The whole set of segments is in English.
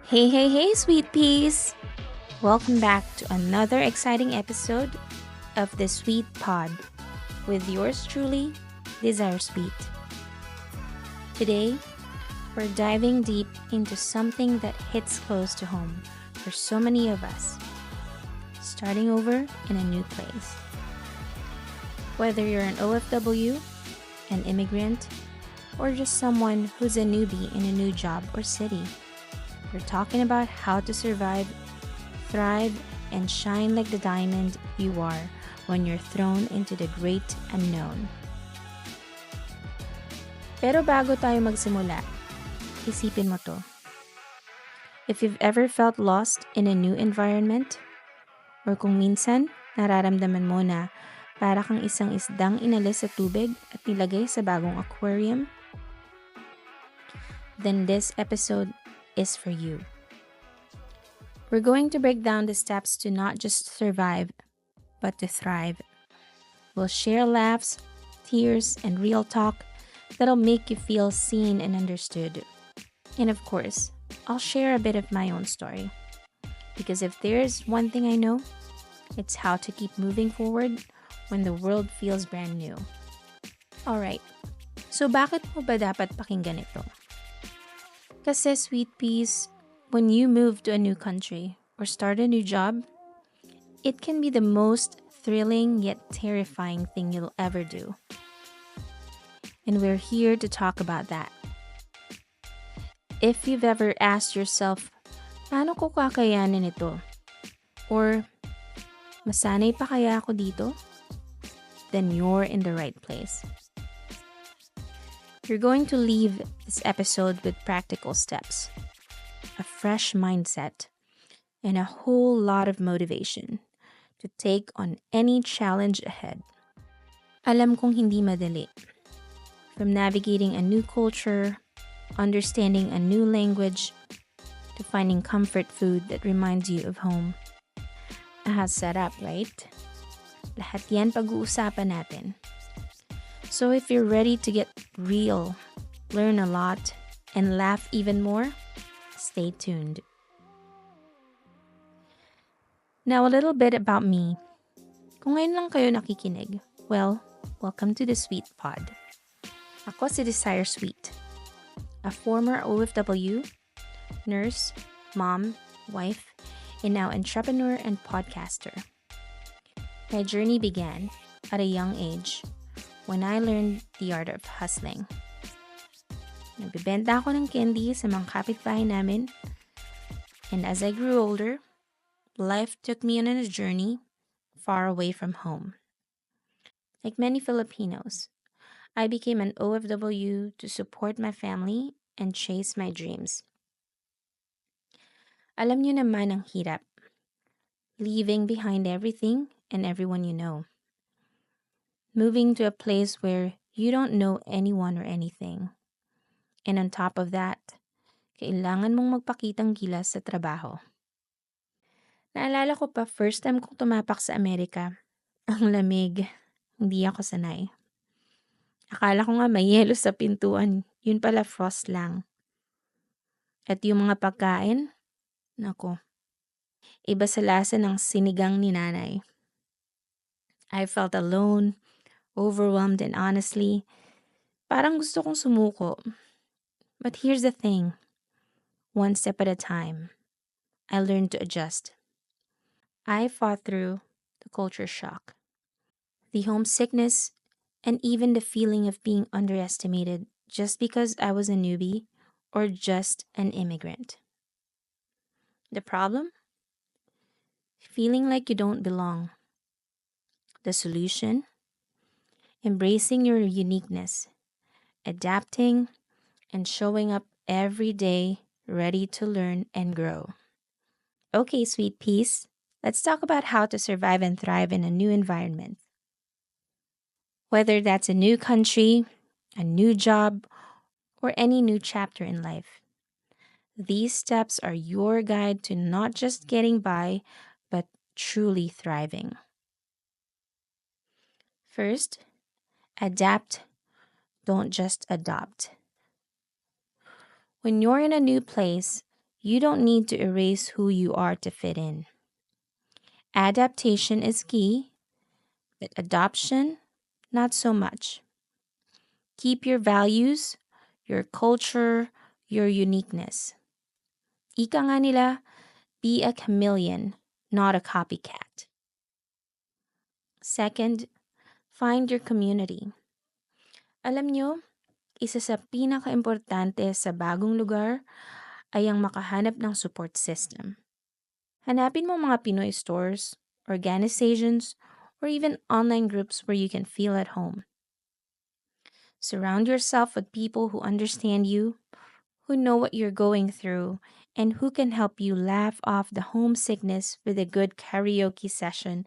Hey, hey, hey, sweet peas! Welcome back to another exciting episode of the Sweet Pod with yours truly, Desire Sweet. Today, we're diving deep into something that hits close to home for so many of us, starting over in a new place. Whether you're an OFW, an immigrant, or just someone who's a newbie in a new job or city, we're talking about how to survive, thrive, and shine like the diamond you are when you're thrown into the great unknown. Pero bago tayo magsimula, isipin mo to. If you've ever felt lost in a new environment, or kung minsan nararamdaman mo na para kang isang isdang inalis sa tubig at nilagay sa bagong aquarium, then this episode is for you. We're going to break down the steps to not just survive, but to thrive. We'll share laughs, tears, and real talk that'll make you feel seen and understood. And of course, I'll share a bit of my own story. Because if there's one thing I know, it's how to keep moving forward when the world feels brand new. Alright, so bakit mo ba dapat pakinggan ito? Kasi sweet peas, when you move to a new country or start a new job, it can be the most thrilling yet terrifying thing you'll ever do. And we're here to talk about that. If you've ever asked yourself, paano ko kakayanin ito? Or, masanay pa kaya ako dito? Then you're in the right place. You're going to leave this episode with practical steps, a fresh mindset, and a whole lot of motivation to take on any challenge ahead. Alam kong hindi madali. From navigating a new culture, understanding a new language, to finding comfort food that reminds you of home. Set up, right? Lahat yan pag-uusapan natin. So if you're ready to get real, learn a lot, and laugh even more, stay tuned. Now a little bit about me. Kung ngayon lang kayo nakikinig, well, welcome to the Sweet Pod. Ako si Desire Sweet, a former OFW, nurse, mom, wife, and now entrepreneur and podcaster. My journey began at a young age when I learned the art of hustling. Nagbibenta ako ng candy sa mga kapitbahay namin, and as I grew older, life took me on a journey far away from home. Like many Filipinos, I became an OFW to support my family and chase my dreams. Alam niyo naman ang hirap, leaving behind everything and everyone you know. Moving to a place where you don't know anyone or anything. And on top of that, kailangan mong magpakitang gilas sa trabaho. Naalala ko pa first time kong tumapak sa Amerika. Ang lamig. Hindi ako sanay. Akala ko nga may yelo sa pintuan. Yun pala frost lang. At yung mga pagkain, nako, iba sa lasa ng sinigang ni nanay. I felt alone, overwhelmed, and honestly, parang gusto kong sumuko. But here's the thing. One step at a time, I learned to adjust. I fought through the culture shock, the homesickness, and even the feeling of being underestimated just because I was a newbie or just an immigrant. The problem? Feeling like you don't belong. The solution? Embracing your uniqueness, adapting, and showing up every day ready to learn and grow. Okay, sweet peas, let's talk about how to survive and thrive in a new environment. Whether that's a new country, a new job, or any new chapter in life, these steps are your guide to not just getting by, but truly thriving. First, adapt, don't just adopt. When you're in a new place, You don't need to erase who you are to fit in. Adaptation is key, but adoption, not so much. Keep your values, your culture, your uniqueness. Ika nga nila, be a chameleon, not a copycat. Second, find your community. Alam nyo, isa sa pinaka-importante sa bagong lugar ay ang makahanap ng support system. Hanapin mo mga Pinoy stores, organizations, or even online groups where you can feel at home. Surround yourself with people who understand you, who know what you're going through, and who can help you laugh off the homesickness with a good karaoke session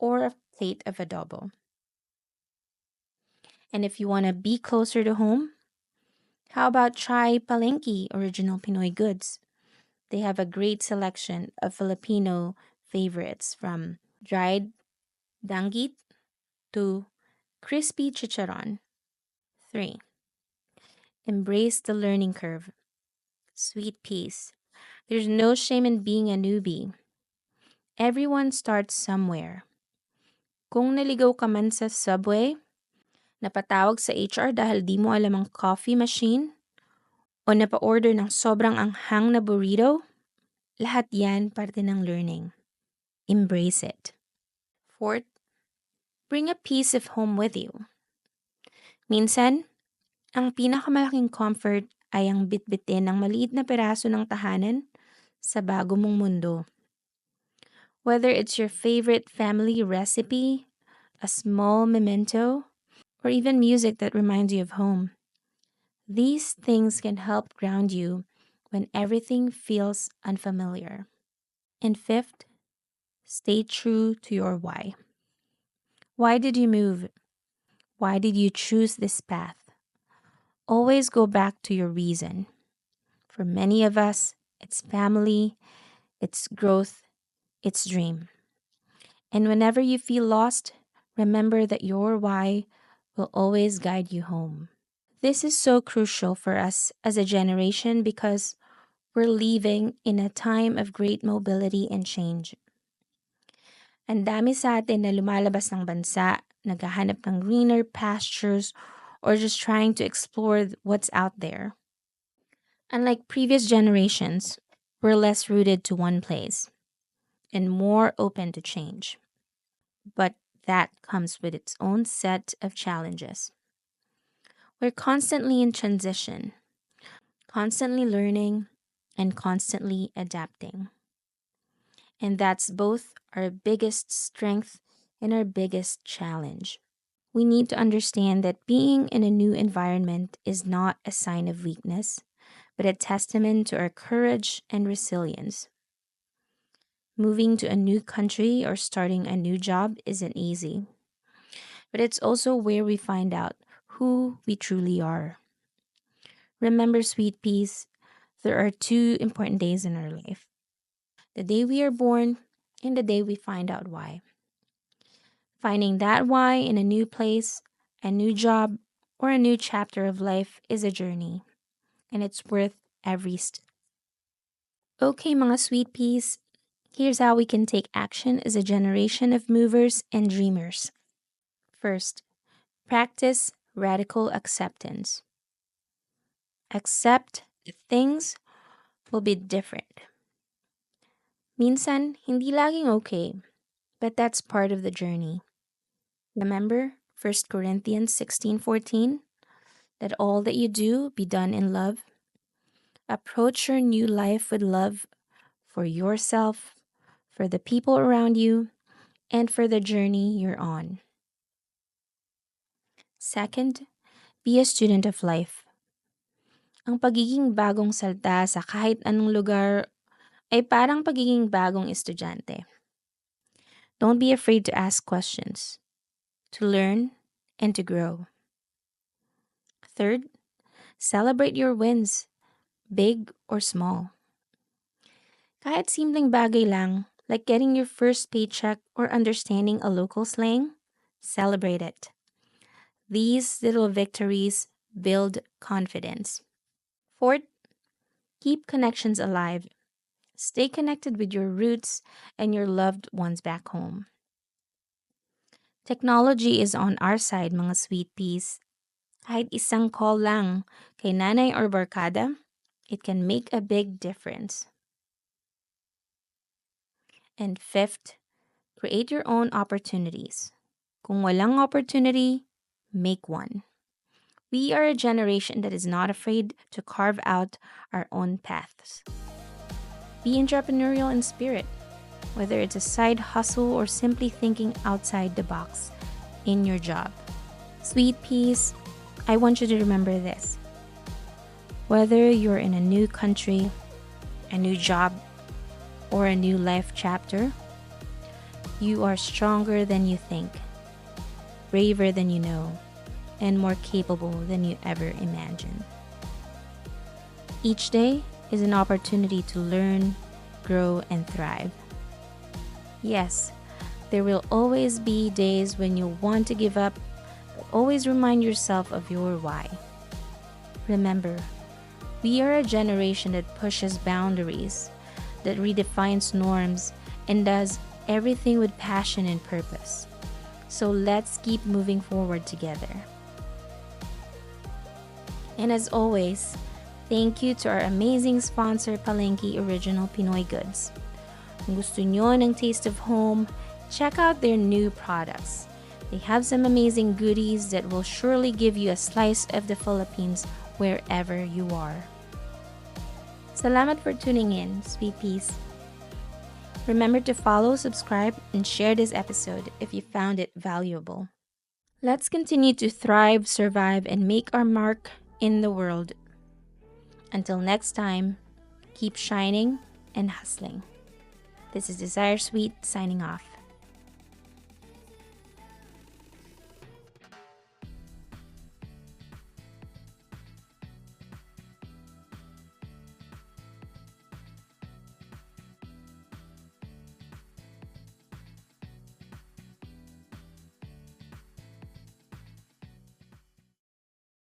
or a plate of adobo. And if you want to be closer to home, how about try Palengke Original Pinoy Goods? They have a great selection of Filipino favorites from dried danggit to crispy chicharon. 3. Embrace the learning curve. Sweet peas. There's no shame in being a newbie. Everyone starts somewhere. Kung naligaw ka man sa subway, napatawag sa HR dahil di mo alam ang coffee machine, o napa-order ng sobrang anghang na burrito, lahat yan parte ng learning. Embrace it. Fourth, bring a piece of home with you. Minsan, ang pinakamalaking comfort ay ang bitbitin ng maliit na peraso ng tahanan sa bago mong mundo. Whether it's your favorite family recipe, a small memento, or even music that reminds you of home, these things can help ground you when everything feels unfamiliar. And fifth, stay true to your why. Why did you move? Why did you choose this path? Always go back to your reason. For many of us, it's family, it's growth, it's dream. And whenever you feel lost, remember that your why will always guide you home. This is so crucial for us as a generation because we're living in a time of great mobility and change. Ang dami sa atin na lumalabas ng bansa, naghahanap ng greener pastures, or just trying to explore what's out there. Unlike previous generations, we're less rooted to one place and more open to change. But that comes with its own set of challenges. We're constantly in transition, constantly learning, and constantly adapting. And that's both our biggest strength and our biggest challenge. We need to understand that being in a new environment is not a sign of weakness, but a testament to our courage and resilience. Moving to a new country or starting a new job isn't easy, but it's also where we find out who we truly are. Remember, sweet peas, there are two important days in our life: the day we are born and the day we find out why. Finding that why in a new place, a new job, or a new chapter of life is a journey, and it's worth every step. Okay, mga sweet peas, here's how we can take action as a generation of movers and dreamers. First, practice radical acceptance. Accept that things will be different. Minsan, hindi laging okay, but that's part of the journey. Remember 1 Corinthians 16:14? Let all that you do be done in love. Approach your new life with love for yourself, for the people around you, and for the journey you're on. Second, be a student of life. Ang pagiging bagong salta sa kahit anong lugar ay parang pagiging bagong estudyante. Don't be afraid to ask questions, to learn, and to grow. Third, celebrate your wins, big or small. Kahit simpleng bagay lang, like getting your first paycheck or understanding a local slang, celebrate it. These little victories build confidence. Fourth, Keep connections alive. Stay connected with your roots and your loved ones back home. Technology is on our side, mga sweet peas. Kahit isang call lang kay nanay or barkada, it can make a big difference. And fifth, create your own opportunities. Kung walang opportunity, make one. We are a generation that is not afraid to carve out our own paths. Be entrepreneurial in spirit, whether it's a side hustle or simply thinking outside the box in your job. Sweet peas, I want you to remember this. Whether you're in a new country, a new job, or a new life chapter, you are stronger than you think, braver than you know, and more capable than you ever imagined. Each day is an opportunity to learn, grow, and thrive. Yes, there will always be days when you want to give up, but always remind yourself of your why. Remember, we are a generation that pushes boundaries, that redefines norms, and does everything with passion and purpose. So let's keep moving forward together. And as always, thank you to our amazing sponsor, Palengke Original Pinoy Goods. Kung gusto nyo ng taste of home, check out their new products. They have some amazing goodies that will surely give you a slice of the Philippines wherever you are. Salamat for tuning in, sweet peas. Remember to follow, subscribe, and share this episode if you found it valuable. Let's continue to thrive, survive, and make our mark in the world. Until next time, keep shining and hustling. This is Desire Sweet signing off.